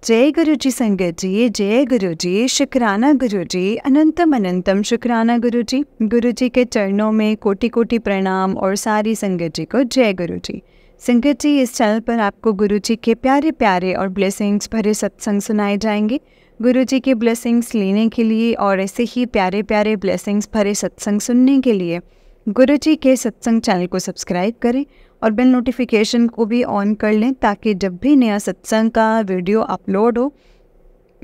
जय गुरु जी संगत जी, जय गुरु जी, शुक्राना गुरु जी, अनंतम अनंतम शुक्राना गुरु जी। गुरु जी के चरणों में कोटि कोटि प्रणाम और सारी संगत जी को जय गुरु जी। संगत जी, इस चैनल पर आपको गुरु जी के प्यारे प्यारे और ब्लेसिंग्स भरे सत्संग सुनाए जाएंगे। गुरु जी के ब्लेसिंग्स लेने के लिए और ऐसे ही प्यारे प्यारे ब्लेसिंग्स भरे सत्संग सुनने के लिए गुरु जी के सत्संग चैनल को सब्सक्राइब करें और बेल नोटिफिकेशन को भी ऑन कर लें, ताकि जब भी नया सत्संग का वीडियो अपलोड हो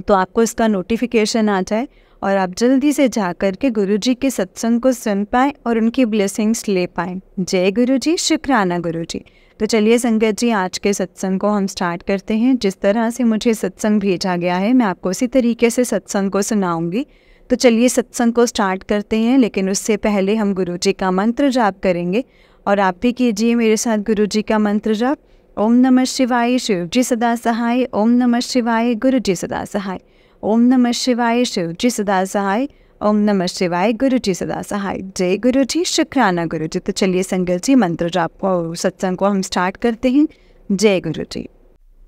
तो आपको इसका नोटिफिकेशन आ जाए और आप जल्दी से जा कर के गुरु जी के सत्संग को सुन पाएँ और उनकी ब्लेसिंग्स ले पाएँ। जय गुरु जी, शुक्राना गुरु जी। तो चलिए संगत जी, आज के सत्संग को हम स्टार्ट करते हैं। जिस तरह से मुझे सत्संग भेजा गया है मैं आपको उसी तरीके से सत्संग को सुनाऊंगी। तो चलिए सत्संग को स्टार्ट करते हैं, लेकिन उससे पहले हम गुरु जी का मंत्र जाप करेंगे और आप भी कीजिए मेरे साथ गुरु जी का मंत्र जाप। ओम नमः शिवाय, शिव जी सदा सहाय। ओम नमः शिवाय, गुरु जी सदा सहाय। ओम नमः शिवाय, शिव जी सदा सहाय। ओम नमः शिवाय, गुरु जी सदा सहाय। जय गुरु जी, शुक्राना गुरु जी। तो चलिए संगत जी, मंत्र जाप को सत्संग को हम स्टार्ट करते हैं। जय गुरु जी।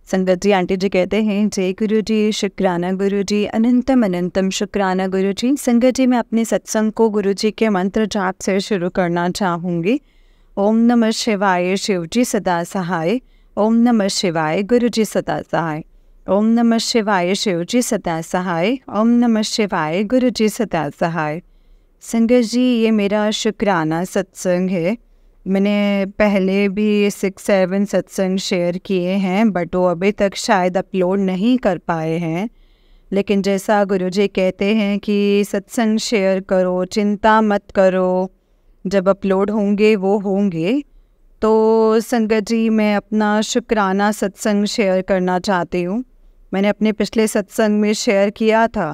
संगत जी, आंटी जी कहते हैं जय गुरु जी, शुक्राना गुरु जी, अनंतम अनंतम शुक्राना गुरु जी। संगत जी, मैं अपने सत्संग को गुरु जी के मंत्र जाप से शुरू करना चाहूँगी। ओम नमः शिवाय, शिव जी सदा सहाय। ओम नमः शिवाय, गुरु जी सदा सहाय। ओम नमः शिवाय, शिव जी सदा सहाय। ओम नमः शिवाय, गुरु जी सदा सहाय। संगत जी, ये मेरा शुक्राना सत्संग है। मैंने पहले भी 6-7 सत्संग शेयर किए हैं, बट वो अभी तक शायद अपलोड नहीं कर पाए हैं। लेकिन जैसा गुरुजी कहते हैं कि सत्संग शेयर करो, चिंता मत करो, जब अपलोड होंगे वो होंगे। तो संगत जी, मैं अपना शुक्राना सत्संग शेयर करना चाहती हूँ। मैंने अपने पिछले सत्संग में शेयर किया था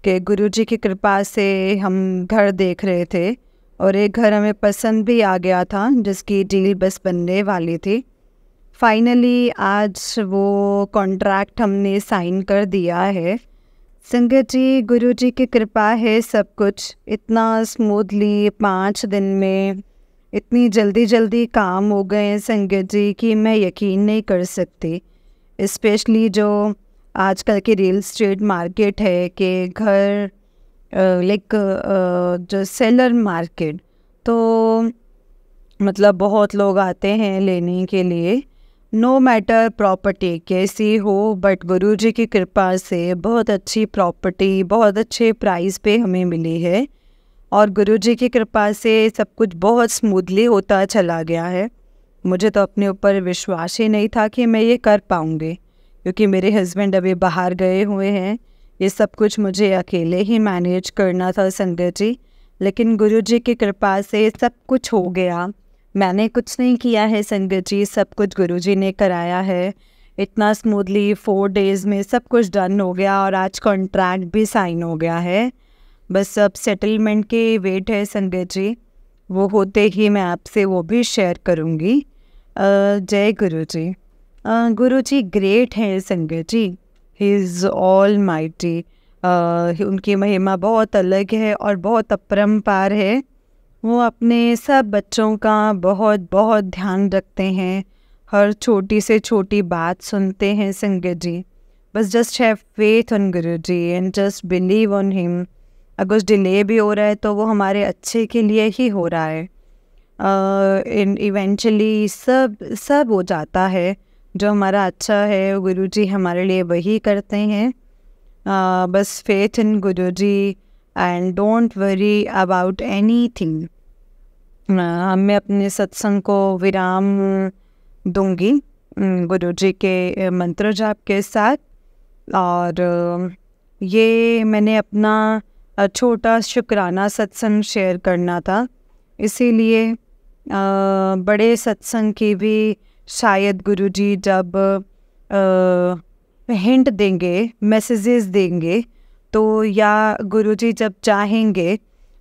कि गुरुजी की कृपा से हम घर देख रहे थे और एक घर हमें पसंद भी आ गया था, जिसकी डील बस बनने वाली थी। फाइनली आज वो कॉन्ट्रैक्ट हमने साइन कर दिया है। संगत जी, गुरु जी की कृपा है, सब कुछ इतना स्मूथली 5 दिन में इतनी जल्दी जल्दी काम हो गए हैं संगत जी कि मैं यकीन नहीं कर सकती। स्पेशली जो आजकल की रियल एस्टेट मार्केट है कि घर जो सेलर मार्केट, तो मतलब बहुत लोग आते हैं लेने के लिए, नो मैटर प्रॉपर्टी कैसी हो, बट गुरु जी की कृपा से बहुत अच्छी प्रॉपर्टी बहुत अच्छे प्राइस पे हमें मिली है और गुरु जी की कृपा से सब कुछ बहुत स्मूथली होता चला गया है। मुझे तो अपने ऊपर विश्वास ही नहीं था कि मैं ये कर पाऊँगी, क्योंकि मेरे हस्बैंड अभी बाहर गए हुए हैं। ये सब कुछ मुझे अकेले ही मैनेज करना था संगत जी, लेकिन गुरु जी की कृपा से सब कुछ हो गया। मैंने कुछ नहीं किया है संगत जी, सब कुछ गुरु जी ने कराया है। इतना स्मूथली 4 डेज़ में सब कुछ डन हो गया और आज कॉन्ट्रैक्ट भी साइन हो गया है। बस अब सेटलमेंट के वेट है संगत जी, वो होते ही मैं आपसे वो भी शेयर करूँगी। जय गुरु जी। गुरु जी ग्रेट हैं संगत जी, ही इज़ ऑल माइटी। उनकी महिमा बहुत अलग है और बहुत अपरंपार है। वो अपने सब बच्चों का बहुत बहुत ध्यान रखते हैं, हर छोटी से छोटी बात सुनते हैं संगत जी। बस just have faith on Guru ji and just believe on him. अगर कुछ डिले भी हो रहा है तो वो हमारे अच्छे के लिए ही हो रहा है। इवेंचुअली सब हो जाता है, जो हमारा अच्छा है गुरु जी हमारे लिए वही करते हैं। बस faith in Guru ji and don't worry about anything. मैं अपने सत्संग को विराम दूंगी गुरु जी के मंत्र जाप के साथ। और ये मैंने अपना छोटा शुक्राना सत्संग शेयर करना था, इसीलिए बड़े सत्संग की भी शायद गुरु जी जब हिंट देंगे, मैसेजेस देंगे, तो या गुरु जी जब चाहेंगे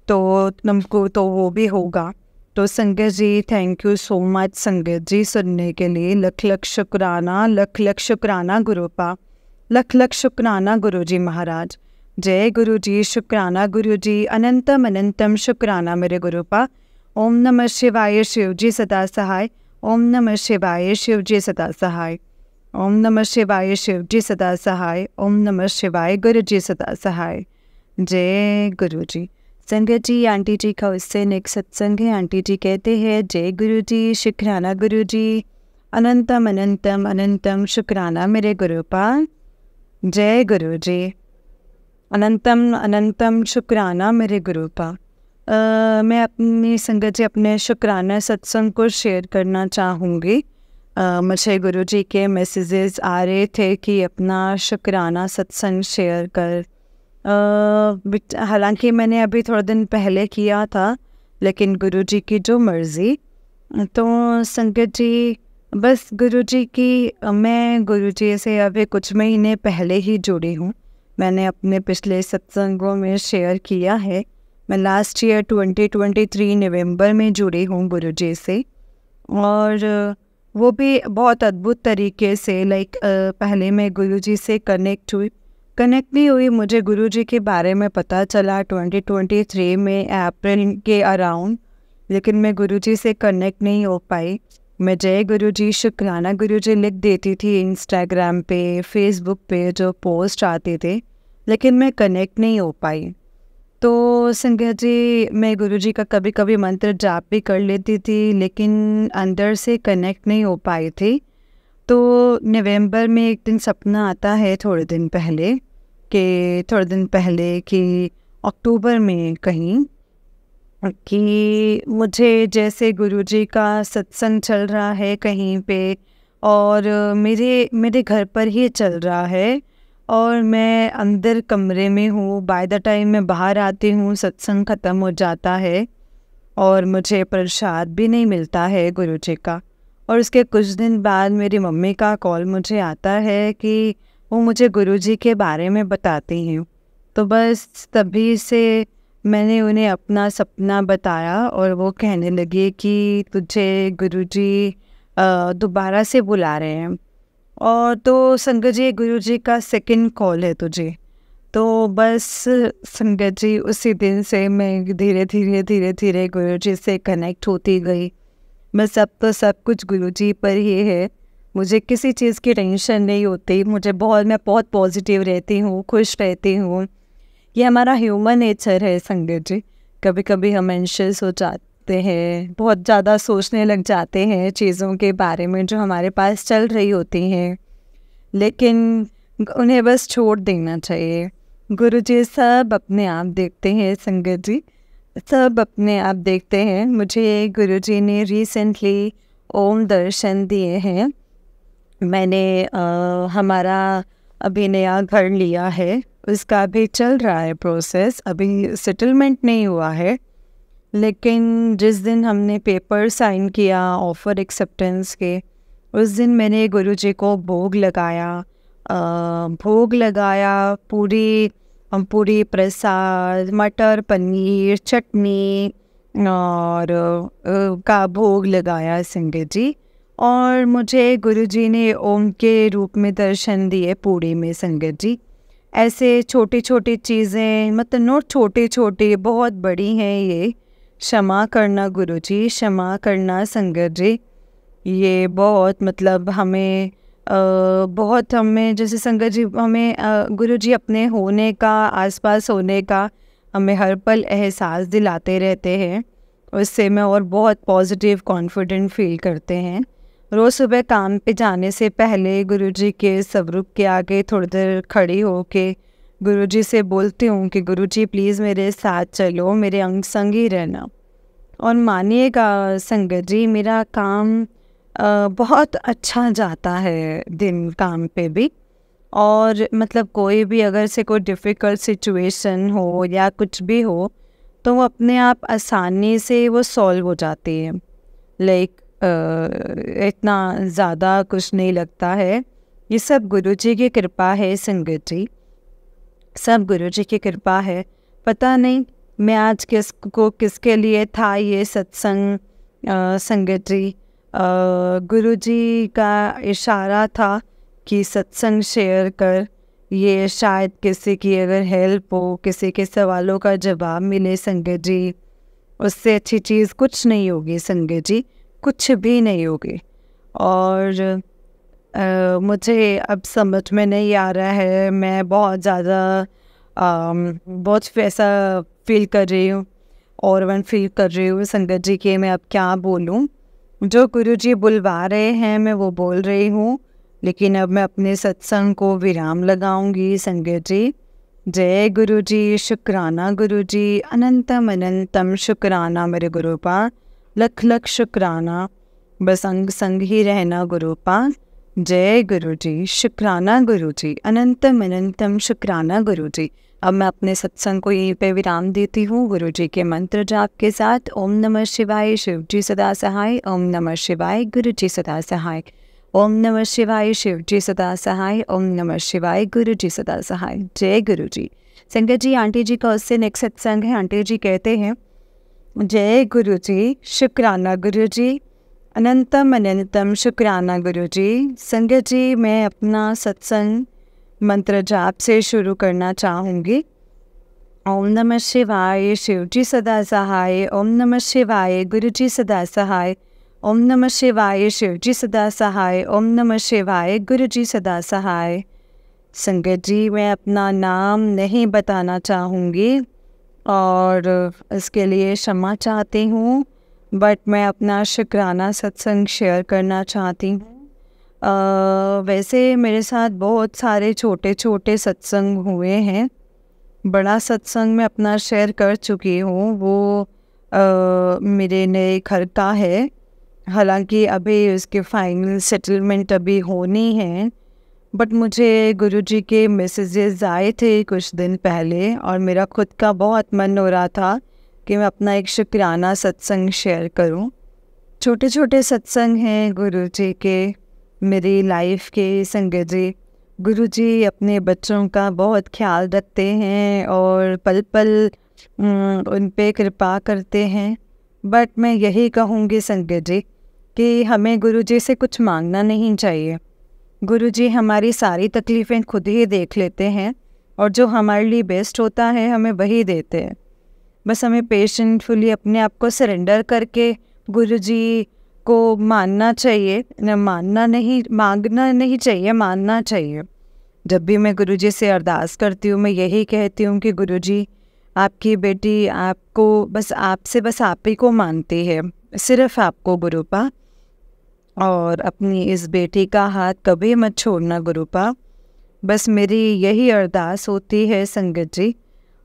तो तुमको तो वो भी होगा। तो संगत जी, थैंक यू सो मच संगत जी सुनने के लिए। लख लख शुक्राना, लख लख शुक्राना गुरुपा, लख लख शुक्राना गुरु जी महाराज। जय गुरु जी, शुक्राना गुरु जी, अनंतम अनंतम शुक्राना मेरे गुरुपा। ओम नमः शिवाय, शिव जी सदा सहाय। ओम नमः शिवाय, शिव जी सदा सहाय। ओम नमः शिवाय शिव जी सदा सहाय। ओम नमः शिवाय गुरु जी सदा सहाय। जय गुरु जी। संगत जी, आंटी जी का उससे नेक्स्ट सत्संग है। आंटी जी कहते हैं, जय गुरु जी, शुक्राना गुरु जी, अनंतम अनंतम अनंतम शुक्राना मेरे गुरुपाल। जय गुरु जी, अनंतम अनंतम शुक्राना मेरे गुरुपाल। मैं अपनी संगत जी अपने शुक्राना सत्संग को शेयर करना चाहूँगी। मुझे गुरु जी के मैसेजेस आ रहे थे कि अपना शुक्राना सत्संग शेयर कर। हालांकि मैंने अभी थोड़ा दिन पहले किया था, लेकिन गुरु जी की जो मर्ज़ी। तो संगत जी, बस गुरु जी की मैं गुरु जी से अभी कुछ महीने पहले ही जुड़ी हूँ। मैंने अपने पिछले सत्संगों में शेयर किया है, मैं लास्ट ईयर 2023 नवंबर में जुड़ी हूँ गुरु जी से। और वो भी बहुत अद्भुत तरीके से पहले मैं गुरुजी से कनेक्ट नहीं हुई। मुझे गुरुजी के बारे में पता चला 2023 में अप्रैल के अराउंड, लेकिन मैं गुरुजी से कनेक्ट नहीं हो पाई। मैं जय गुरुजी, शुक्राना गुरुजी लिख देती थी इंस्टाग्राम पे, फेसबुक पे जो पोस्ट आते थे, लेकिन मैं कनेक्ट नहीं हो पाई। तो संगत जी, मैं गुरुजी का कभी कभी मंत्र जाप भी कर लेती थी, लेकिन अंदर से कनेक्ट नहीं हो पाई थी। तो नवंबर में एक दिन सपना आता है, थोड़े दिन पहले कि अक्टूबर में कहीं, कि मुझे जैसे गुरुजी का सत्संग चल रहा है कहीं पे, और मेरे घर पर ही चल रहा है, और मैं अंदर कमरे में हूँ। बाय द टाइम मैं बाहर आती हूँ सत्संग ख़त्म हो जाता है, और मुझे प्रसाद भी नहीं मिलता है गुरुजी का। और उसके कुछ दिन बाद मेरी मम्मी का कॉल मुझे आता है कि वो मुझे गुरुजी के बारे में बताती हैं। तो बस तभी से मैंने उन्हें अपना सपना बताया, और वो कहने लगे कि तुझे गुरुजी दोबारा से बुला रहे हैं। और तो संगत जी, गुरुजी का सेकंड कॉल है तुझे। तो बस संगत जी, उसी दिन से मैं धीरे धीरे गुरुजी से कनेक्ट होती गई। मैं सब कुछ गुरुजी पर ही है। मुझे किसी चीज़ की टेंशन नहीं होती। मैं बहुत पॉजिटिव रहती हूँ, खुश रहती हूँ। ये हमारा ह्यूमन नेचर है संगत जी। कभी कभी हम एंशियस हो जाते हैं, बहुत ज़्यादा सोचने लग जाते हैं चीज़ों के बारे में जो हमारे पास चल रही होती हैं, लेकिन उन्हें बस छोड़ देना चाहिए। गुरुजी सब अपने आप देखते हैं संगत जी, सब अपने आप देखते हैं। मुझे गुरुजी ने रिसेंटली ओम दर्शन दिए हैं। मैंने हमारा अभी नया घर लिया है, उसका अभी चल रहा है प्रोसेस, अभी सेटलमेंट नहीं हुआ है। लेकिन जिस दिन हमने पेपर साइन किया ऑफ़र एक्सेप्टेंस के, उस दिन मैंने गुरुजी को भोग लगाया। पूरी प्रसाद, मटर पनीर, चटनी और का भोग लगाया संगत जी। और मुझे गुरुजी ने ओम के रूप में दर्शन दिए पूरी में संगत जी। ऐसे छोटी छोटी चीज़ें, मतलब नोट छोटी छोटी, बहुत बड़ी हैं ये। क्षमा करना गुरुजी, क्षमा करना संगत जी। ये बहुत मतलब हमें बहुत हमें जैसे संगत जी, हमें गुरुजी अपने होने का, आसपास होने का हमें हर पल एहसास दिलाते रहते हैं। उससे मैं और बहुत पॉजिटिव कॉन्फिडेंट फील करते हैं। रोज़ सुबह काम पे जाने से पहले गुरुजी के स्वरूप के आगे थोड़ी देर खड़ी होके गुरुजी से बोलती हूँ कि गुरुजी प्लीज़ मेरे साथ चलो, मेरे अंग संग ही रहना। और मानिएगा संगत जी, मेरा काम बहुत अच्छा जाता है दिन काम पे भी। और मतलब कोई भी अगर से कोई डिफ़िकल्ट सिचुएशन हो या कुछ भी हो, तो वो अपने आप आसानी से वो सॉल्व हो जाती है। इतना ज़्यादा कुछ नहीं लगता है। ये सब गुरुजी की कृपा है संगत जी, सब गुरुजी की कृपा है। पता नहीं मैं आज किसके लिए था ये सत्संग संगत जी। गुरुजी का इशारा था कि सत्संग शेयर कर, ये शायद किसी की अगर हेल्प हो, किसी के सवालों का जवाब मिले संगत जी। उससे अच्छी चीज़ कुछ नहीं होगी संगत जी, कुछ भी नहीं होगी। और मुझे अब समझ में नहीं आ रहा है, मैं बहुत ज़्यादा बहुत ऐसा फील कर रही हूँ और मैं फील कर रही हूँ संगत जी कि मैं अब क्या बोलूँ। जो गुरु जी बुलवा रहे हैं मैं वो बोल रही हूँ, लेकिन अब मैं अपने सत्संग को विराम लगाऊंगी संगत जी। जय गुरु जी, शुक्राना गुरु जी, अनंतम अनंतम शुक्राना मेरे गुरुपा, लख लख शुक्राना, बस अंग संग ही रहना गुरुपा। जय गुरु जी, शुक्राना गुरु जी, अनंतम अनंतम शुक्राना गुरु जी। अब मैं अपने सत्संग को यहीं पे विराम देती हूँ गुरु जी के मंत्र जाप के साथ। ओम नमः शिवाय, शिव जी सदा सहाय। ओम नमः शिवाय, गुरु जी सदा सहाय। ओम नमः शिवाय, शिव जी सदा सहाय। ओम नमः शिवाय, गुरु जी सदा सहाय। जय गुरु जी। संगत जी, आंटी जी का उससे नेक्स्ट सत्संग है। आंटी जी कहते हैं, जय गुरु जी, शुक्राना गुरु जी, अनंतम अनंतम शुक्राना गुरु जी। संगत जी, मैं अपना सत्संग मंत्र जाप से शुरू करना चाहूँगी। ओम नमः शिवाय, शिव जी सदा सहाय। ओम नमः शिवाय, गुरु जी सदा सहाय। ओम नमः शिवाय, शिव जी सदा सहाय। ओम नमः शिवाय, गुरु जी सदा सहाय। संगत जी, मैं अपना नाम नहीं बताना चाहूँगी और इसके लिए क्षमा चाहती हूँ, बट मैं अपना शुक्राना सत्संग शेयर करना चाहती हूँ। वैसे मेरे साथ बहुत सारे छोटे छोटे सत्संग हुए हैं। बड़ा सत्संग मैं अपना शेयर कर चुकी हूँ, वो मेरे नए घर का है। हालांकि अभी उसके फाइनल सेटलमेंट अभी होनी है, बट मुझे गुरुजी के मैसेजेस आए थे कुछ दिन पहले और मेरा खुद का बहुत मन हो रहा था कि मैं अपना एक शुक्राना सत्संग शेयर करूं। छोटे छोटे सत्संग हैं गुरुजी के मेरी लाइफ के। संगत जी, गुरुजी अपने बच्चों का बहुत ख्याल रखते हैं और पल पल उन पे कृपा करते हैं। बट मैं यही कहूँगी संगत जी कि हमें गुरुजी से कुछ मांगना नहीं चाहिए। गुरुजी हमारी सारी तकलीफ़ें खुद ही देख लेते हैं और जो हमारे लिए बेस्ट होता है हमें वही देते हैं। बस हमें पेशेंटफुली अपने आप को सरेंडर करके गुरुजी को मानना चाहिए, न मानना नहीं, मांगना नहीं चाहिए, मानना चाहिए। जब भी मैं गुरुजी से अरदास करती हूँ मैं यही कहती हूँ कि गुरुजी, आपकी बेटी आपको बस आप ही को मानती है, सिर्फ आपको गुरुपा, और अपनी इस बेटी का हाथ कभी मत छोड़ना गुरुपा। बस मेरी यही अरदास होती है संगत जी।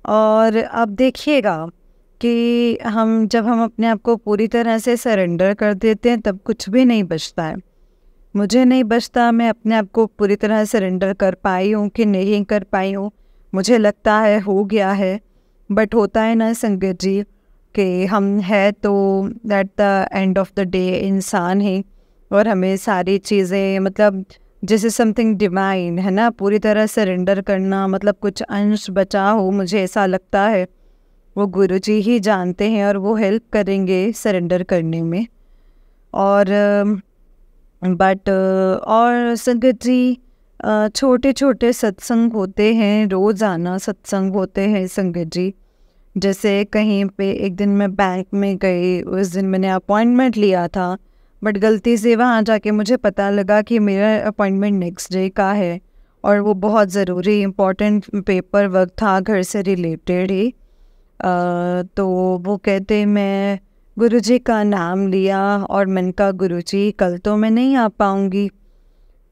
और अब देखिएगा कि जब हम अपने आप को पूरी तरह से सरेंडर कर देते हैं तब कुछ भी नहीं बचता है। मुझे नहीं बचता मैं अपने आप को पूरी तरह सरेंडर कर पाई हूँ कि नहीं कर पाई हूँ। मुझे लगता है हो गया है, बट होता है ना संगत जी कि हम है तो at the end of the day इंसान ही, और हमें सारी चीज़ें मतलब जैसे समथिंग डिवाइन है ना, पूरी तरह सरेंडर करना मतलब कुछ अंश बचा हो, मुझे ऐसा लगता है वो गुरुजी ही जानते हैं और वो हेल्प करेंगे सरेंडर करने में। और बट और संगत जी, छोटे छोटे सत्संग होते हैं, रोज़ाना सत्संग होते हैं संगत जी। जैसे कहीं पे एक दिन मैं बैंक में गई, उस दिन मैंने अपॉइंटमेंट लिया था, बट गलती से वहाँ जाके मुझे पता लगा कि मेरा अपॉइंटमेंट नेक्स्ट डे का है और वो बहुत ज़रूरी इम्पोर्टेंट पेपर वर्क था घर से रिलेटेड ही। तो वो कहते, मैं गुरुजी का नाम लिया और मैंने कहा गुरुजी कल तो मैं नहीं आ पाऊँगी।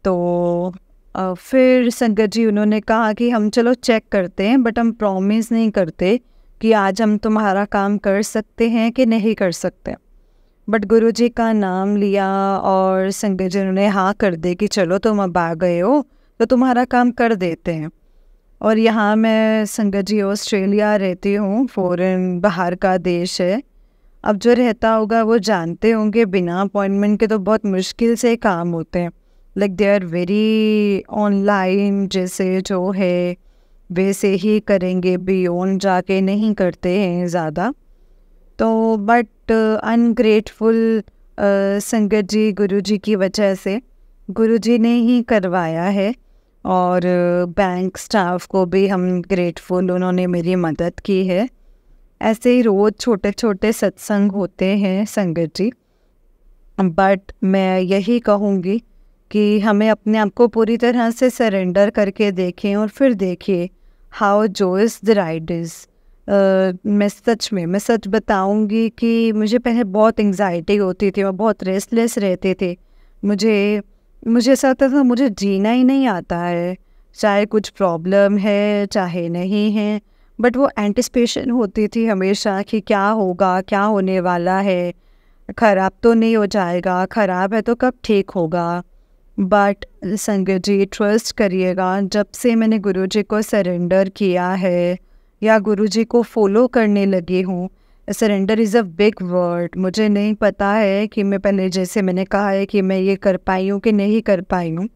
तो फिर संगत जी उन्होंने कहा कि हम चलो चेक करते हैं, बट हम प्रॉमिस नहीं करते कि आज हम तुम्हारा काम कर सकते हैं कि नहीं कर सकते। बट गुरुजी का नाम लिया और संगत जी उन्होंने हाँ कर दे कि चलो तुम अब आ गए हो तो तुम्हारा काम कर देते हैं। और यहाँ मैं संगत जी ऑस्ट्रेलिया रहती हूँ, फॉरेन बाहर का देश है। अब जो रहता होगा वो जानते होंगे बिना अपॉइंटमेंट के तो बहुत मुश्किल से काम होते हैं। Like they are very online, जैसे जो है वैसे ही करेंगे, बियॉन्ड जाके नहीं करते हैं ज़्यादा। तो बट अनग्रेटफुल संगत जी, गुरुजी की वजह से गुरुजी ने ही करवाया है और बैंक स्टाफ को भी हम ग्रेटफुल, उन्होंने मेरी मदद की है। ऐसे ही रोज़ छोटे छोटे सत्संग होते हैं संगत जी। बट मैं यही कहूँगी कि हमें अपने आप को पूरी तरह से सरेंडर करके देखें और फिर देखिए हाउ जो इज़ द राइट इज़। मैं सच बताऊंगी कि मुझे पहले बहुत एंग्जाइटी होती थी, मैं बहुत रेस्टलेस रहते थे। मुझे मुझे ऐसा लगता था मुझे जीना ही नहीं आता है, चाहे कुछ प्रॉब्लम है चाहे नहीं है, बट वो एंटिसिपेशन होती थी हमेशा कि क्या होगा, क्या होने वाला है, ख़राब तो नहीं हो जाएगा, ख़राब है तो कब ठीक होगा। बट संगत जी ट्रस्ट करिएगा, जब से मैंने गुरुजी को सरेंडर किया है या गुरुजी को फॉलो करने लगी हूँ, surrender is a big word. मुझे नहीं पता है कि मैं पहले, जैसे मैंने कहा है कि मैं ये कर पाई हूँ कि नहीं कर पाई हूँ,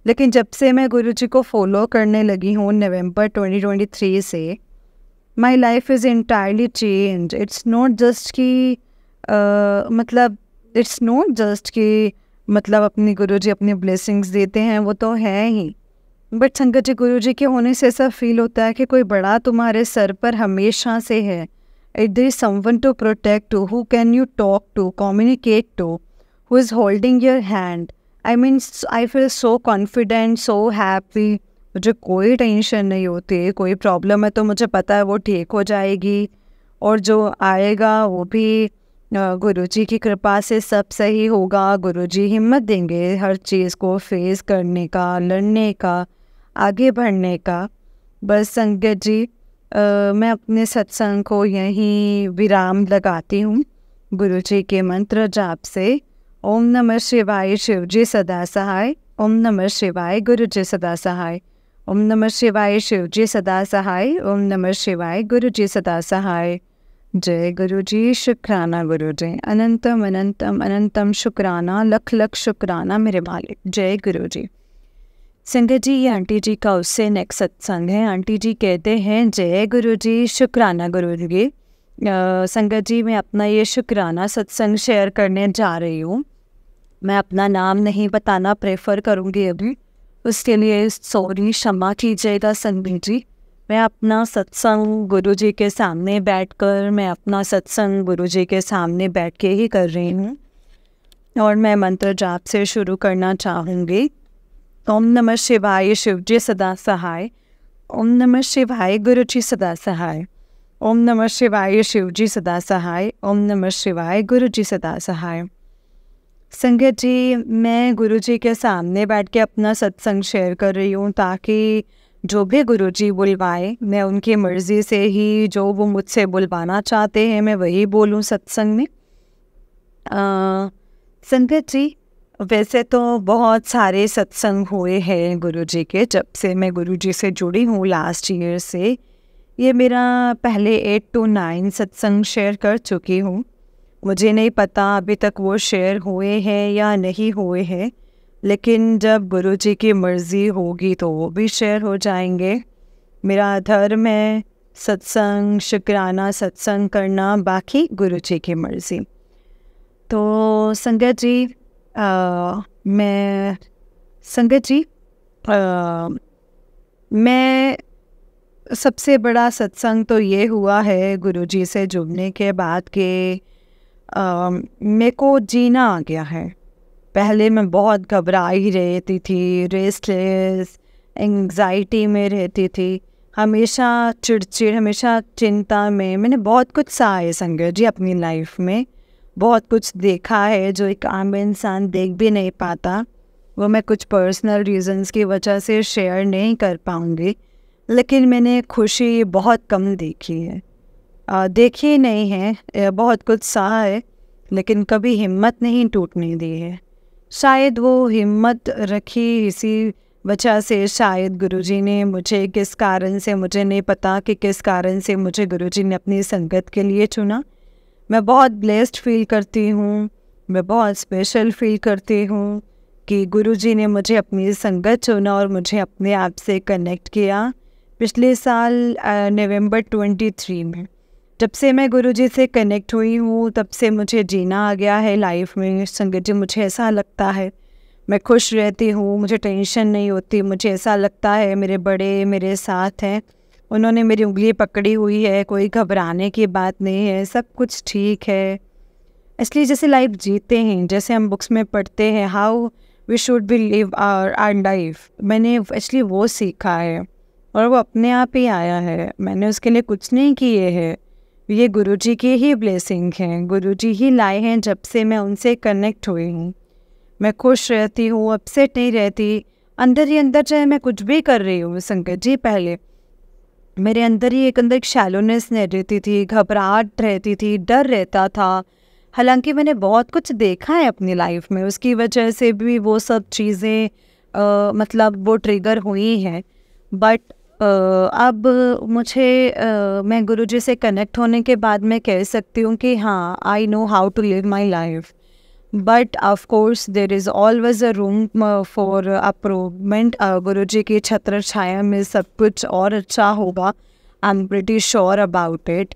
लेकिन जब से मैं गुरुजी को फॉलो करने लगी हूँ नवंबर 2023 से, my life is entirely change. It's not just कि इट्स नॉट जस्ट कि अपने गुरुजी अपनी ब्लेसिंग्स देते हैं, वो तो है ही, बट संगत जी गुरुजी के होने से ऐसा फील होता है कि कोई बड़ा तुम्हारे सर पर हमेशा से है। There is someone to protect to, who can you talk to, communicate to, who is holding your hand. I feel so confident, so happy. मुझे कोई टेंशन नहीं होती, कोई प्रॉब्लम है तो मुझे पता है वो ठीक हो जाएगी, और जो आएगा वो भी गुरुजी की कृपा से सब सही होगा। गुरुजी हिम्मत देंगे हर चीज़ को फेस करने का, लड़ने का, आगे बढ़ने का। बस संगत जी मैं अपने सत्संग को यहीं विराम लगाती हूँ गुरुजी के मंत्र जाप से। ओम नमः शिवाय, शिवजी सदा सहाय। ओम नमः शिवाय, गुरुजी सदा सहाय। ओम नमः शिवाय, शिवजी सदा सहाय। ओम नमः शिवाय, गुरुजी सदा सहाय। जय गुरुजी, शुक्राना गुरुजी, अनंतम अनंतम अनंतम शुक्राना, लख लख शुक्राना मेरे मालिक। जय गुरुजी। संगत जी, ये आंटी जी का उससे नेक्स्ट सत्संग है। आंटी जी कहते हैं जय गुरुजी, शुक्राना गुरुजी। संगत जी, मैं अपना ये शुक्राना सत्संग शेयर करने जा रही हूँ। मैं अपना नाम नहीं बताना प्रेफर करूँगी अभी, उसके लिए सॉरी, क्षमा कीजिएगा संगत जी। मैं अपना सत्संग गुरुजी के सामने बैठकर, मैं अपना सत्संग गुरुजी के सामने बैठ के ही कर रही हूँ, और मैं मंत्र जाप से शुरू करना चाहूँगी। ओम नमः शिवाय, शिवजी सदा सहाय। ओम नमः शिवाय, गुरुजी सदा सहाय। ओम नमः शिवाय, शिवजी सदा सहाय। ओम नमः शिवाय, गुरुजी सदा सहाय। संगत जी, मैं गुरुजी के सामने बैठ के अपना सत्संग शेयर कर रही हूँ, ताकि जो भी गुरुजी बुलवाए, मैं उनकी मर्ज़ी से ही जो वो मुझसे बुलवाना चाहते हैं मैं वही बोलूँ सत्संग में। संगत जी, वैसे तो बहुत सारे सत्संग हुए हैं गुरुजी के, जब से मैं गुरुजी से जुड़ी हूँ लास्ट ईयर से। ये मेरा पहले 8 to 9 सत्संग शेयर कर चुकी हूँ। मुझे नहीं पता अभी तक वो शेयर हुए हैं या नहीं हुए हैं, लेकिन जब गुरुजी की मर्ज़ी होगी तो वो भी शेयर हो जाएंगे। मेरा धर्म है सत्संग, शुक्राना सत्संग करना, बाकी गुरुजी की मर्ज़ी। तो संगत जी, मैं सबसे बड़ा सत्संग तो ये हुआ है गुरुजी से जुड़ने के बाद कि मेरे को जीना आ गया है। पहले मैं बहुत घबराई रहती थी, रेस्टलेस, एंग्जाइटी में रहती थी, हमेशा चिड़चिड़, हमेशा चिंता में। मैंने बहुत कुछ सहा है संगत जी अपनी लाइफ में, बहुत कुछ देखा है जो एक आम इंसान देख भी नहीं पाता। वो मैं कुछ पर्सनल रीज़न्स की वजह से शेयर नहीं कर पाऊँगी, लेकिन मैंने खुशी बहुत कम देखी है, देखी नहीं है। बहुत कुछ सहा है, लेकिन कभी हिम्मत नहीं टूटने दी है। शायद वो हिम्मत रखी इसी वजह से, शायद गुरुजी ने मुझे किस कारण से, मुझे नहीं पता कि किस कारण से मुझे गुरुजी ने अपनी संगत के लिए चुना। मैं बहुत ब्लेस्ड फील करती हूँ, मैं बहुत स्पेशल फील करती हूँ कि गुरुजी ने मुझे अपनी संगत चुना और मुझे अपने आप से कनेक्ट किया पिछले साल नवंबर 23 में। जब से मैं गुरुजी से कनेक्ट हुई हूँ तब से मुझे जीना आ गया है लाइफ में। संगत जी, मुझे ऐसा लगता है मैं खुश रहती हूँ, मुझे टेंशन नहीं होती। मुझे ऐसा लगता है मेरे बड़े मेरे साथ हैं, उन्होंने मेरी उंगली पकड़ी हुई है, कोई घबराने की बात नहीं है, सब कुछ ठीक है। इसलिए जैसे लाइफ जीते हैं, जैसे हम बुक्स में पढ़ते हैं, how we should be live our life. मैंने एक्चुअली वो सीखा है और वो अपने आप ही आया है, मैंने उसके लिए कुछ नहीं किए है। ये गुरुजी की ही ब्लेसिंग हैं, गुरुजी ही लाए हैं जब से मैं उनसे कनेक्ट हुई हूँ। मैं खुश रहती हूँ, अपसेट नहीं रहती, अंदर ही अंदर चाहे मैं कुछ भी कर रही हूँ संकट जी, पहले मेरे अंदर ही एक अंदर एक शैलोनेस नहीं रहती थी, घबराहट रहती थी, डर रहता था। हालांकि मैंने बहुत कुछ देखा है अपनी लाइफ में, उसकी वजह से भी वो सब चीज़ें मतलब वो ट्रिगर हुई हैं। बट अब मुझे मैं गुरुजी से कनेक्ट होने के बाद मैं कह सकती हूँ कि हाँ, I know how to live my life. But of course there is always a room for approvement. Guruji की छत्र छाया में सब कुछ और अच्छा होगा, I am pretty sure about it.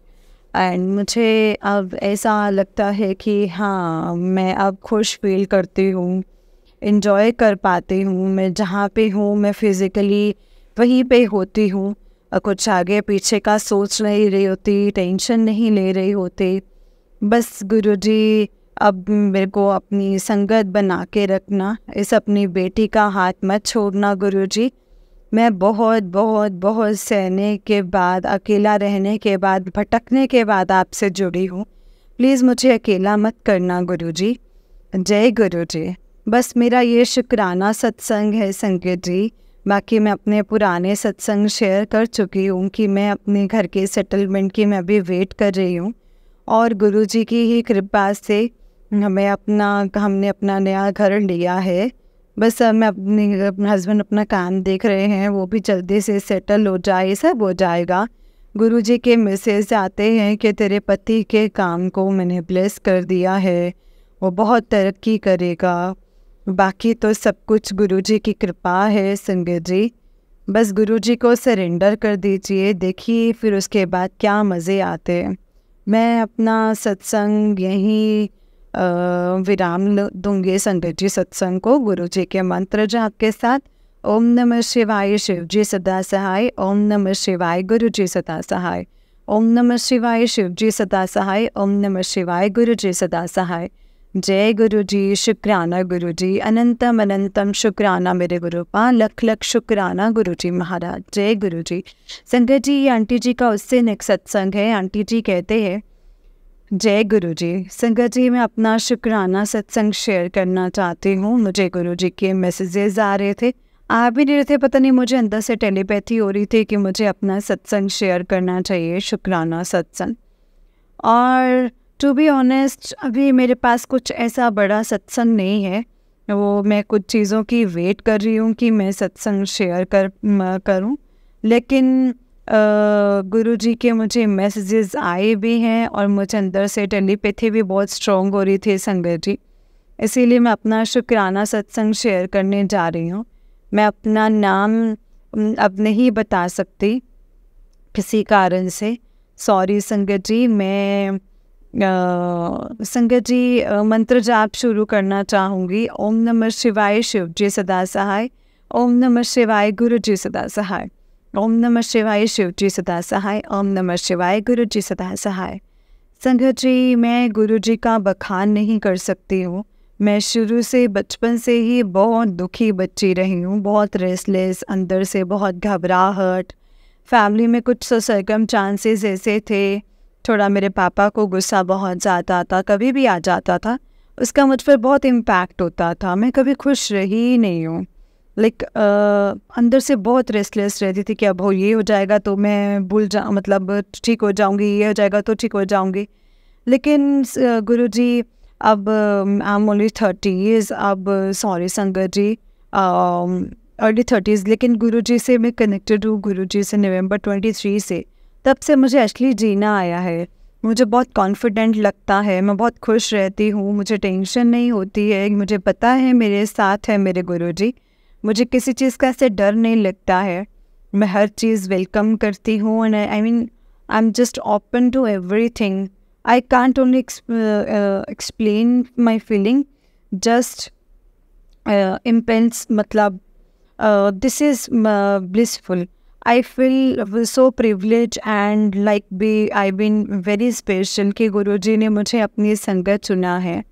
And मुझे अब ऐसा लगता है कि हाँ, मैं अब खुश फील करती हूँ, इन्जॉय कर पाती हूँ। मैं जहाँ पे हूँ मैं फिज़िकली वहीं पे होती हूँ, कुछ आगे पीछे का सोच नहीं रही होती, टेंशन नहीं ले रही होती। बस गुरुजी अब मेरे को अपनी संगत बना के रखना, इस अपनी बेटी का हाथ मत छोड़ना गुरुजी। मैं बहुत बहुत बहुत सहने के बाद, अकेला रहने के बाद, भटकने के बाद आपसे जुड़ी हूँ। प्लीज़ मुझे अकेला मत करना गुरुजी। जय गुरुजी। बस मेरा ये शुक्राना सत्संग है संगत जी। बाकी मैं अपने पुराने सत्संग शेयर कर चुकी हूँ कि मैं अपने घर के सेटलमेंट की मैं अभी वेट कर रही हूँ, और गुरुजी की ही कृपा से हमने अपना नया घर लिया है। बस मैं अपने हस्बैंड अपना काम देख रहे हैं, वो भी जल्दी से सेटल हो जाए, सब हो जाएगा। गुरुजी के मैसेज आते हैं कि तेरे पति के काम को मैंने ब्लेस कर दिया है, वो बहुत तरक्की करेगा। बाकी तो सब कुछ गुरुजी की कृपा है संगत जी। बस गुरुजी को सरेंडर कर दीजिए, देखिए फिर उसके बाद क्या मज़े आते हैं। मैं अपना सत्संग यहीं विराम दूंगी संगत जी सत्संग को गुरुजी के मंत्र जाप के साथ। ओम नमः शिवाय शिव जी सदा सहाय, ओम नमः शिवाय गुरु जी सदा सहाय, ओम नमः शिवाय शिव जी सदा सहाय, ओम नमः शिवाय गुरु जी सदा सहाय। जय गुरु जी, शुक्राना गुरु जी, अनंतम अनंतम शुक्राना मेरे गुरुपा, लख लख शुक्राना गुरु जी महाराज। जय गुरु जी। संगत जी, ये आंटी जी का उससे नेक्स्ट सत्संग है। आंटी जी कहते हैं जय गुरु जी। संगत जी, मैं अपना शुक्राना सत्संग शेयर करना चाहती हूँ। मुझे गुरु जी के मैसेजेस आ रहे थे, आ भी नहीं रहे थे, पता नहीं मुझे अंदर से टेलीपैथी हो रही थी कि मुझे अपना सत्संग शेयर करना चाहिए, शुक्राना सत्संग। और टू बी ऑनेस्ट अभी मेरे पास कुछ ऐसा बड़ा सत्संग नहीं है, वो मैं कुछ चीज़ों की वेट कर रही हूँ कि मैं सत्संग शेयर करूँ। लेकिन गुरुजी के मुझे मैसेजेस आए भी हैं और मुझे अंदर से टेलीपैथी भी बहुत स्ट्रॉन्ग हो रही थी संगत जी, इसीलिए मैं अपना शुक्राना सत्संग शेयर करने जा रही हूँ। मैं अपना नाम अब नहीं बता सकती किसी कारण से, सॉरी संगत जी। मैं संगत जी मंत्र जाप शुरू करना चाहूँगी। ओम नमः शिवाय शिव जी सदा सहाय, ओम नमः शिवाय गुरु जी सदा सहाय, ओम नमः शिवाय शिव जी सदा सहाय, ओम नमः शिवाय गुरु जी सदा सहाय। संगत जी, मैं गुरु जी का बखान नहीं कर सकती हूँ। मैं शुरू से बचपन से ही बहुत दुखी बच्ची रही हूँ, बहुत रेस्टलेस, अंदर से बहुत घबराहट। फैमिली में कुछ सर्कमस्टांसेस ऐसे थे, थोड़ा मेरे पापा को गुस्सा बहुत ज़्यादा आता, कभी भी आ जाता था, उसका मुझ पर बहुत इम्पैक्ट होता था। मैं कभी खुश रही ही नहीं हूँ। अंदर से बहुत रेस्टलेस रहती थी कि अब हो ये हो जाएगा तो मैं मतलब ठीक हो जाऊँगी, ये हो जाएगा तो ठीक हो जाऊँगी। लेकिन गुरुजी, अब आई एम ओनली 30s, अब सॉरी संगत जी, अर्ली 30s, लेकिन गुरुजी से मैं कनेक्टेड हूँ। गुरुजी से नवंबर 23 से, तब से मुझे असली जीना आया है। मुझे बहुत कॉन्फिडेंट लगता है, मैं बहुत खुश रहती हूँ, मुझे टेंशन नहीं होती है। मुझे पता है मेरे साथ है मेरे गुरुजी, मुझे किसी चीज़ का ऐसे डर नहीं लगता है। मैं हर चीज़ वेलकम करती हूँ and I am just open to everything. I can't only explain my feeling, just immense, matlab, this is blissful. I feel so privileged and like I've been very special कि गुरुजी ने मुझे अपनी संगत चुना है।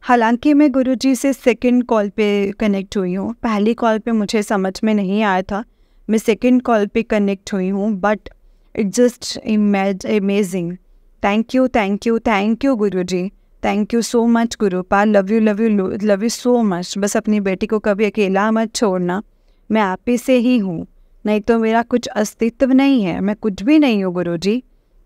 हालांकि मैं गुरुजी से सेकंड कॉल पे कनेक्ट हुई हूँ। पहली कॉल पे मुझे समझ में नहीं आया था, मैं सेकंड कॉल पे कनेक्ट हुई हूँ, but it's just amazing. Thank you, thank you, thank you Guruji, thank you so much गुरुपा। Love you, love you, love you so much. बस अपनी बेटी को कभी अकेला मत छोड़ना, मैं आप ही से ही हूँ, नहीं तो मेरा कुछ अस्तित्व नहीं है, मैं कुछ भी नहीं हूँ गुरुजी।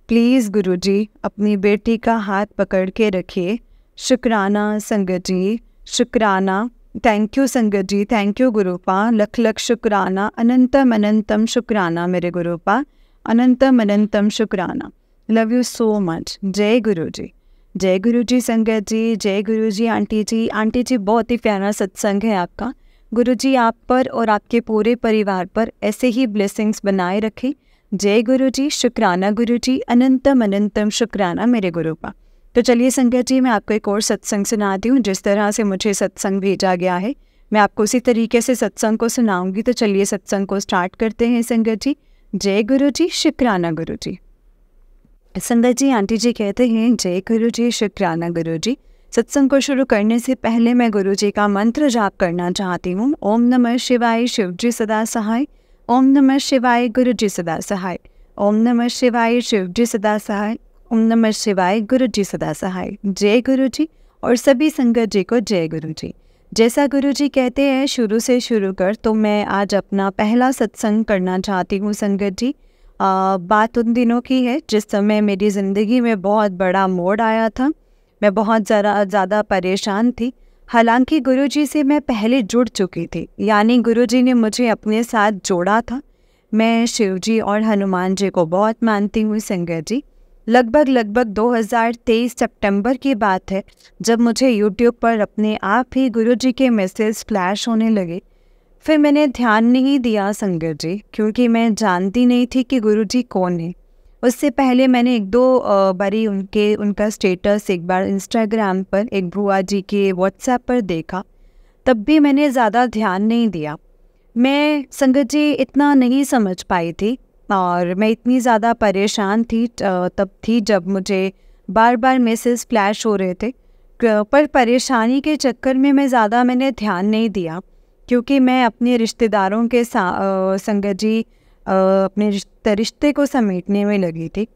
प्लीज़ गुरुजी अपनी बेटी का हाथ पकड़ के रखिए। शुक्राना संगत जी, शुक्राना। थैंक यू संगत जी, थैंक यू गुरुपा, लख लख शुक्राना, अनंतम अनंतम शुक्राना मेरे गुरुपा, अनंतम अनंतम शुक्राना। Love you so much. जय गुरु जी, जय गुरु जी संगत जी, जय गुरु जी आंटी जी। आंटी जी बहुत ही प्यारा सत्संग है आपका। गुरु जी आप पर और आपके पूरे परिवार पर ऐसे ही ब्लेसिंग्स बनाए रखें। जय गुरु जी, शुक्राना गुरु जी, अनंतम अनंतम शुक्राना मेरे गुरुपा। तो चलिए संगत जी, मैं आपको एक और सत्संग सुनाती हूँ। जिस तरह से मुझे सत्संग भेजा गया है मैं आपको उसी तरीके से सत्संग को सुनाऊंगी। तो चलिए सत्संग को स्टार्ट करते हैं संगत जी। जय गुरु जी, शुक्राना गुरु जी। संगत जी, आंटी जी कहते हैं जय गुरु जी, शुक्राना गुरु जी। सत्संग को शुरू करने से पहले मैं गुरु जी का मंत्र जाप करना चाहती हूँ। ओम नमः शिवाय, शिव जी सदा सहाय। ओम नमः शिवाय, गुरु जी सदा सहाय। ओम नमः शिवाय, शिव जी सदा सहाय। ओम नमः शिवाय, गुरु जी सदा सहाय। जय गुरु जी और सभी संगत जी को जय गुरु जी। जैसा गुरु जी कहते हैं शुरू से शुरू कर, तो मैं आज अपना पहला सत्संग करना चाहती हूँ संगत जी। बात उन दिनों की है जिस समय मेरी ज़िंदगी में बहुत बड़ा मोड़ आया था। मैं बहुत ज़्यादा परेशान थी। हालांकि गुरुजी से मैं पहले जुड़ चुकी थी, यानी गुरुजी ने मुझे अपने साथ जोड़ा था। मैं शिव जी और हनुमान जी को बहुत मानती हूँ संगत जी। लगभग 2023 सितंबर की बात है जब मुझे यूट्यूब पर अपने आप ही गुरुजी के मैसेज फ्लैश होने लगे। फिर मैंने ध्यान नहीं दिया संगत जी, क्योंकि मैं जानती नहीं थी कि गुरुजी कौन है। उससे पहले मैंने एक दो बारी उनका स्टेटस एक बार इंस्टाग्राम पर एक बुआ जी के व्हाट्सएप पर देखा, तब भी मैंने ज़्यादा ध्यान नहीं दिया। मैं संगत जी इतना नहीं समझ पाई थी और मैं इतनी ज़्यादा परेशान थी तब थी जब मुझे बार बार मैसेज फ्लैश हो रहे थे। पर परेशानी के चक्कर में मैंने ध्यान नहीं दिया, क्योंकि मैं अपने रिश्तेदारों के संगत जी अपने रिश्ते को समेटने में लगी थी।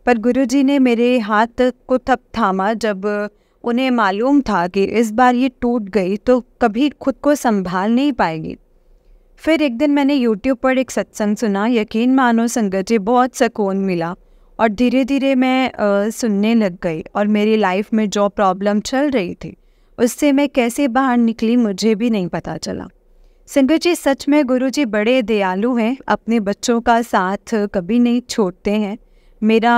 पर गुरुजी ने मेरे हाथ को तब थामा जब उन्हें मालूम था कि इस बार ये टूट गई तो कभी खुद को संभाल नहीं पाएगी। फिर एक दिन मैंने यूट्यूब पर एक सत्संग सुना। यकीन मानो संगत जी, बहुत सुकून मिला और धीरे धीरे मैं सुनने लग गई और मेरी लाइफ में जो प्रॉब्लम चल रही थी उससे मैं कैसे बाहर निकली मुझे भी नहीं पता चला। संगत जी, सच में गुरुजी बड़े दयालु हैं, अपने बच्चों का साथ कभी नहीं छोड़ते हैं।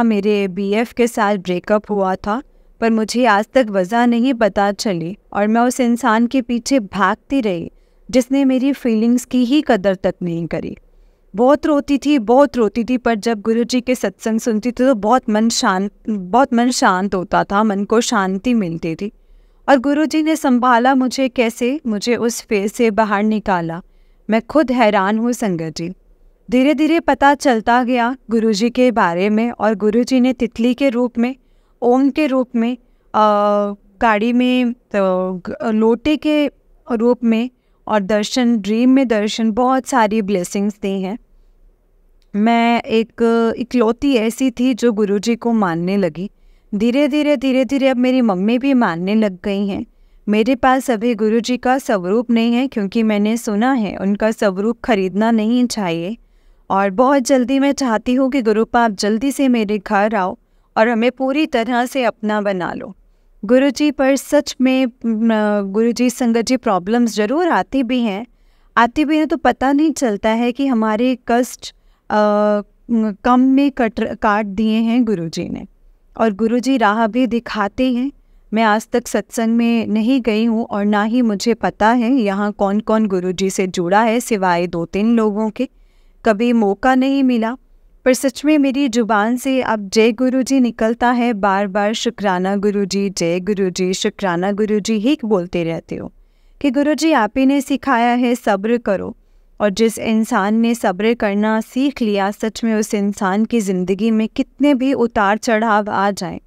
मेरे बीएफ के साथ ब्रेकअप हुआ था, पर मुझे आज तक वजह नहीं पता चली और मैं उस इंसान के पीछे भागती रही जिसने मेरी फीलिंग्स की ही कदर तक नहीं करी। बहुत रोती थी, पर जब गुरुजी के सत्संग सुनती थी तो बहुत मन शांत होता था, मन को शांति मिलती थी। और गुरुजी ने संभाला मुझे, कैसे मुझे उस फेज से बाहर निकाला, मैं खुद हैरान हूँ संगत जी। धीरे धीरे पता चलता गया गुरुजी के बारे में और गुरुजी ने तितली के रूप में, ओम के रूप में, गाड़ी में लोटे के रूप में और दर्शन, ड्रीम में दर्शन, बहुत सारी ब्लेसिंग्स दी हैं। मैं एक इकलौती ऐसी थी जो गुरुजी को मानने लगी। धीरे धीरे अब मेरी मम्मी भी मानने लग गई हैं। मेरे पास अभी गुरुजी का स्वरूप नहीं है, क्योंकि मैंने सुना है उनका स्वरूप खरीदना नहीं चाहिए। और बहुत जल्दी मैं चाहती हूँ कि गुरुपा आप जल्दी से मेरे घर आओ और हमें पूरी तरह से अपना बना लो। गुरुजी पर सच में गुरुजी संगत जी प्रॉब्लम्स ज़रूर आती भी हैं तो पता नहीं चलता है कि हमारे कष्ट कम में काट दिए हैं गुरुजी ने, और गुरुजी राह भी दिखाते हैं। मैं आज तक सत्संग में नहीं गई हूँ और ना ही मुझे पता है यहाँ कौन कौन गुरुजी से जुड़ा है, सिवाय 2-3 लोगों के। कभी मौका नहीं मिला, पर सच में मेरी जुबान से अब जय गुरुजी निकलता है। बार बार शुक्राना गुरुजी, जय गुरुजी, शुक्राना गुरुजी ही बोलते रहते हो कि गुरुजी आप ही ने सिखाया है सब्र करो। और जिस इंसान ने सब्र करना सीख लिया, सच में उस इंसान की ज़िंदगी में कितने भी उतार चढ़ाव आ जाएं,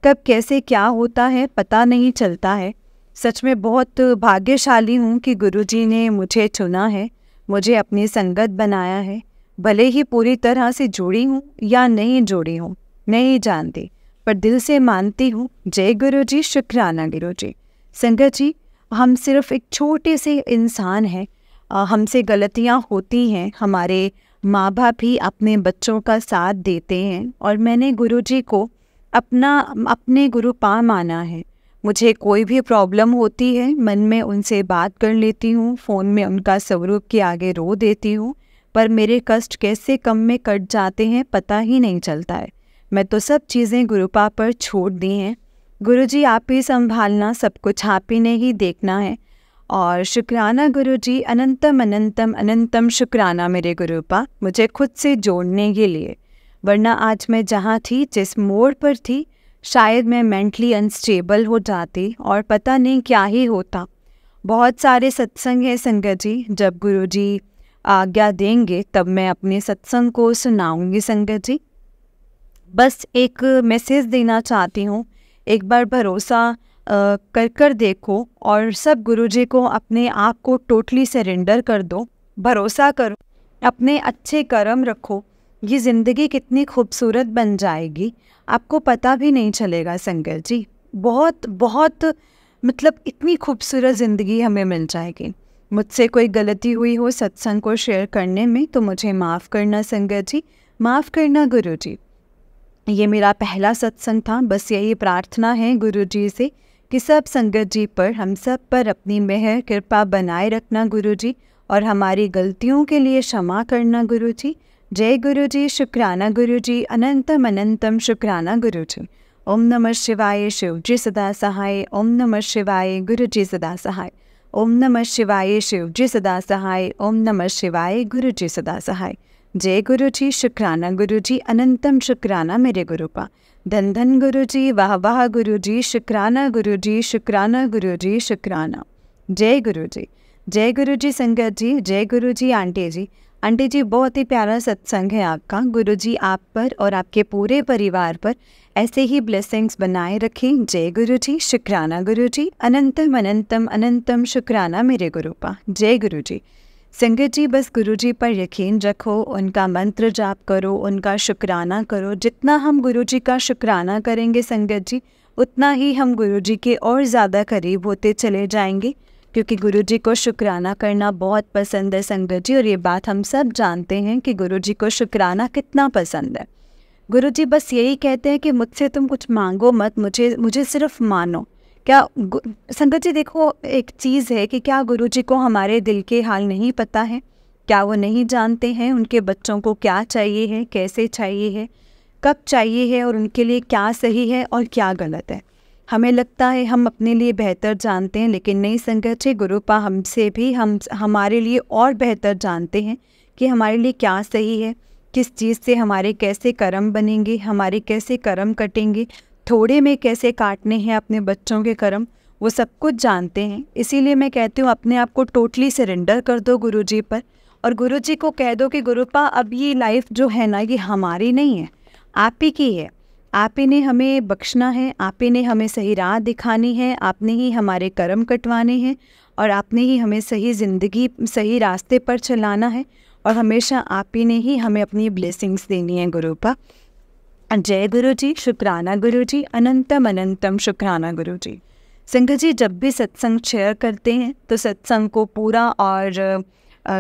कब कैसे क्या होता है पता नहीं चलता है। सच में बहुत भाग्यशाली हूँ कि गुरुजी ने मुझे चुना है, मुझे अपनी संगत बनाया है। भले ही पूरी तरह से जुड़ी हूँ या नहीं जुड़ी हूँ, नहीं जानती, पर दिल से मानती हूँ। जय गुरुजी, शुक्राना गुरुजी। संगत जी, हम सिर्फ एक छोटे से इंसान हैं, हमसे गलतियाँ होती हैं। हमारे माँ बाप ही अपने बच्चों का साथ देते हैं और मैंने गुरुजी को अपने गुरुपा माना है। मुझे कोई भी प्रॉब्लम होती है, मन में उनसे बात कर लेती हूँ, फ़ोन में उनका स्वरूप के आगे रो देती हूँ, पर मेरे कष्ट कैसे कम में कट जाते हैं पता ही नहीं चलता है। मैं तो सब चीज़ें गुरुपा पर छोड़ दी हैं। गुरुजी आप ही संभालना, सब कुछ आप ही ने ही देखना है। और शुक्राना गुरुजी, अनंतम अनंतम अनंतम शुक्राना मेरे गुरुपा, मुझे खुद से जोड़ने के लिए। वरना आज मैं जहाँ थी, जिस मोड़ पर थी, शायद मैं मेंटली अनस्टेबल हो जाती और पता नहीं क्या ही होता। बहुत सारे सत्संग हैं संगत जी, जब गुरुजी आज्ञा देंगे तब मैं अपने सत्संग को सुनाऊंगी संगत जी। बस एक मैसेज देना चाहती हूँ, एक बार भरोसा कर देखो और सब गुरुजी को अपने आप को टोटली सरेंडर कर दो। भरोसा करो, अपने अच्छे कर्म रखो, ये ज़िंदगी कितनी खूबसूरत बन जाएगी, आपको पता भी नहीं चलेगा संगत जी। बहुत बहुत मतलब इतनी खूबसूरत ज़िंदगी हमें मिल जाएगी। मुझसे कोई गलती हुई हो सत्संग को शेयर करने में तो मुझे माफ़ करना संगत जी, माफ़ करना गुरुजी। ये मेरा पहला सत्संग था। बस यही प्रार्थना है गुरुजी से कि सब संगत जी पर, हम सब पर अपनी मेहर कृपा बनाए रखना गुरुजी, और हमारी गलतियों के लिए क्षमा करना गुरुजी। जय गुरुजी, शुक्राना गुरुजी, अनंतम अनंतम शुक्राना गुरुजी। ओम नमः शिवाय, शिव जी सदा सहाय। ओम नमः शिवाय, गुरुजी सदा सहाय। ओम नमः शिवाय, शिव जी सदा सहाय। ओम नमः शिवाय, गुरुजी सदा सहाय। जय गुरुजी, शुक्राना गुरुजी, अनंतम शुक्राना मेरे गुरुपा। धन धन गुरुजी, वाह वाह गुरुजी, शुक्राना गुरुजी, शुक्राना गुरुजी, शुक्राना। जय गुरुजी, जय गुरुजी संगत जी, जय गुरुजी आंटी जी। आंटी जी, बहुत ही प्यारा सत्संग है आपका। गुरुजी आप पर और आपके पूरे परिवार पर ऐसे ही ब्लेसिंग्स बनाए रखें। जय गुरुजी, शुक्राना गुरुजी, अनंतम अनंतम अनंतम शुक्राना मेरे गुरुपा। जय गुरुजी। संगत जी, बस गुरुजी पर यकीन रखो, उनका मंत्र जाप करो, उनका शुक्राना करो। जितना हम गुरुजी का शुक्राना करेंगे संगत जी, उतना ही हम गुरुजी के और ज़्यादा करीब होते चले जाएंगे, क्योंकि गुरुजी को शुक्राना करना बहुत पसंद है संगत जी। और ये बात हम सब जानते हैं कि गुरुजी को शुक्राना कितना पसंद है। गुरुजी बस यही कहते हैं कि मुझसे तुम कुछ मांगो मत, मुझे सिर्फ मानो। क्या संगत जी देखो, एक चीज़ है कि क्या गुरुजी को हमारे दिल के हाल नहीं पता है? क्या वो नहीं जानते हैं उनके बच्चों को क्या चाहिए है, कैसे चाहिए है, कब चाहिए है, और उनके लिए क्या सही है और क्या गलत है? हमें लगता है हम अपने लिए बेहतर जानते हैं, लेकिन नहीं संगत जी, गुरुपा हमसे भी हमारे लिए और बेहतर जानते हैं कि हमारे लिए क्या सही है, किस चीज़ से हमारे कैसे कर्म बनेंगे, हमारे कैसे कर्म कटेंगे, थोड़े में कैसे काटने हैं अपने बच्चों के कर्म, वो सब कुछ जानते हैं। इसीलिए मैं कहती हूँ अपने आप को टोटली सरेंडर कर दो गुरुजी पर, और गुरुजी को कह दो कि गुरुपा अब ये लाइफ जो है ना, ये हमारी नहीं है, आप ही की है। आप ही ने हमें बख्शना है, आप ही ने हमें सही राह दिखानी है, आपने ही हमारे कर्म कटवाने हैं, और आपने ही हमें सही ज़िंदगी, सही रास्ते पर चलाना है, और हमेशा आप ही ने ही हमें अपनी ब्लेसिंग्स देनी है गुरुपा। जय गुरुजी, शुक्राना गुरुजी, अनंतम अनंतम शुक्राना गुरुजी। संगत जी, जब भी सत्संग शेयर करते हैं तो सत्संग को पूरा और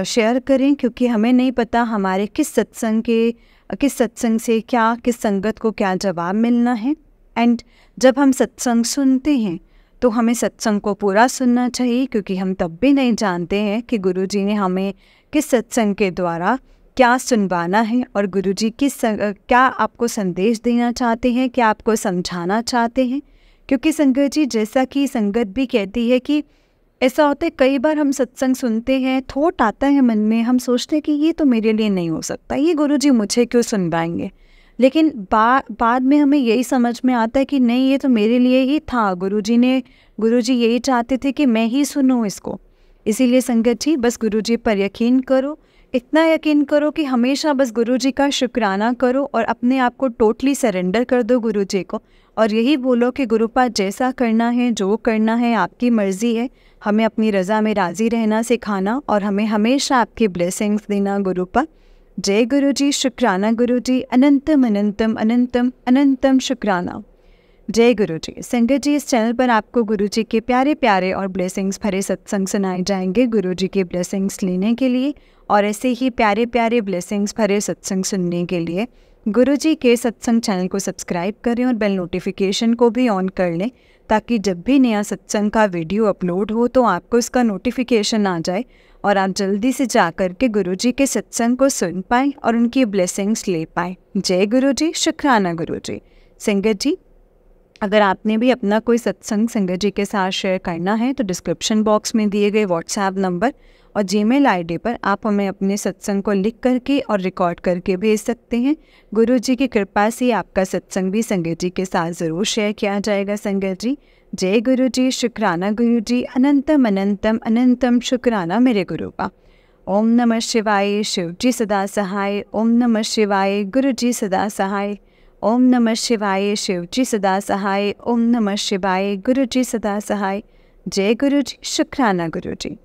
शेयर करें, क्योंकि हमें नहीं पता हमारे किस सत्संग से क्या, किस संगत को क्या जवाब मिलना है। एंड जब हम सत्संग सुनते हैं तो हमें सत्संग को पूरा सुनना चाहिए, क्योंकि हम तब भी नहीं जानते हैं कि गुरुजी ने हमें किस सत्संग के द्वारा क्या सुनवाना है, और गुरुजी क्या आपको संदेश देना चाहते हैं, क्या आपको समझाना चाहते हैं। क्योंकि संगत जी, जैसा कि संगत भी कहती है कि ऐसा होता है कई बार हम सत्संग सुनते हैं, थॉट आता है मन में, हम सोचते हैं कि ये तो मेरे लिए नहीं हो सकता, ये गुरुजी मुझे क्यों सुनवाएंगे। लेकिन बाद में हमें यही समझ में आता है कि नहीं, ये तो मेरे लिए ही था, गुरुजी यही चाहते थे कि मैं ही सुनूं इसको। इसीलिए संगत जी, बस गुरुजी पर यकीन करो इतना यकीन करो कि हमेशा बस गुरु जी का शुक्राना करो और अपने आप को टोटली सरेंडर कर दो गुरु जी को, और यही बोलो कि गुरुपाद जैसा करना है, जो करना है आपकी मर्ज़ी है, हमें अपनी रज़ा में राज़ी रहना सिखाना और हमें हमेशा आपकी ब्लेसिंग्स देना गुरुपाद। जय गुरु जी, शुक्राना गुरु जी, अनंतम अनंतम अनंतम अनंतम शुक्राना। जय गुरु जी। संगत जी, इस चैनल पर आपको गुरु जी के प्यारे प्यारे और ब्लेसिंग्स भरे सत्संग सुनाए जाएंगे। गुरु जी के ब्लेसिंग्स लेने के लिए और ऐसे ही प्यारे प्यारे ब्लेसिंग्स भरे सत्संग सुनने के लिए गुरु जी के सत्संग चैनल को सब्सक्राइब करें और बेल नोटिफिकेशन को भी ऑन कर लें, ताकि जब भी नया सत्संग का वीडियो अपलोड हो तो आपको इसका नोटिफिकेशन आ जाए और आप जल्दी से जा कर के गुरु जी के सत्संग को सुन पाएँ और उनकी ब्लेसिंग्स ले पाएँ। जय गुरु जी, शुक्राना गुरु जी। संगत जी, अगर आपने भी अपना कोई सत्संग संगत जी के साथ शेयर करना है तो डिस्क्रिप्शन बॉक्स में दिए गए व्हाट्सएप नंबर और जीमेल आईडी पर आप हमें अपने सत्संग को लिख करके और रिकॉर्ड करके भेज सकते हैं। गुरु जी की कृपा से आपका सत्संग भी संगत जी के साथ ज़रूर शेयर किया जाएगा। संगत जी, जय गुरु जी, शुक्राना गुरु जी, अनंतम अनंतम अनंतम शुक्राना मेरे गुरु का। ओम नमः शिवाय, शिव जी सदा सहाय। ओम नमः शिवाय, गुरु जी सदा सहाय। ओम नमः शिवाय, शिव जी सदा सहाय। ओम नमः शिवाय, गुरु जी सदा सहाय। जय गुरु जी, शुक्राना गुरु जी।